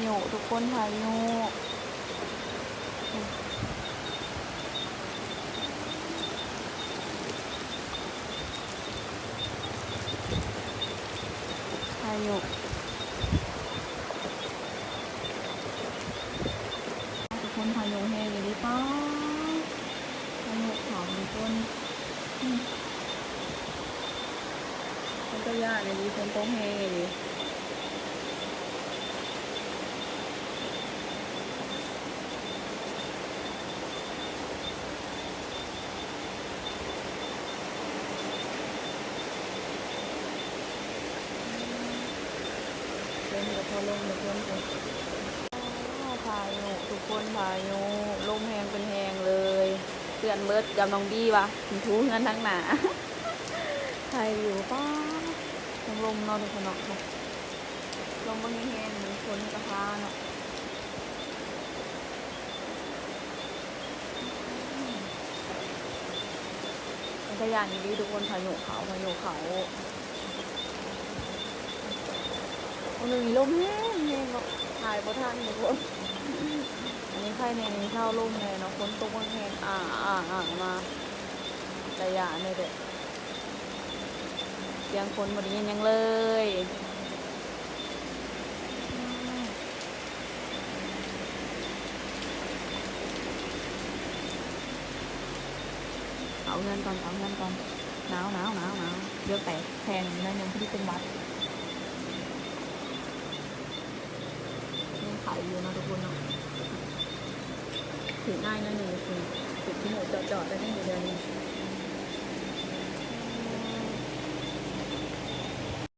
ยุทุกคนพายุพายุทุกคนพายุแห้งเลยดิป้าพายุขาวทุกคนมันก็ยากเลยดิฝนตกแห้งเลยดิเล่นกับพอลมทุกคนพายุทุกคนพายุลมแห้งเป็นแห้งเลยเตือนเบิดกับน้องดีวะถึงทูเงินทั้งหนาใครอยู่ป้ายังลมเนาะทุกคนเนาะลมบางแห้งเหมือนฝนกระพาเนาะมันก็อย่างนี้ทุกคนพายุเขาวันนี้ลมแห้งเนาะถ่ายบ่ทันทุกคนอันนี้ใครในนี้เช่าลมเลยเนาะฝนตกบางแห้งมาแต่อย่าเลยเด็ดเสียงฝนบ่ได้ยินยังเลยเอาเงินก่อนหนาวเดี๋ยวแตกแทนนั่นยังที่เป็นวัดยังขายอยู่นะทุกคนเนาะถึงง่ายนั่นเองคือจุดที่หนูจอดได้ตั้งแต่เดือนนี้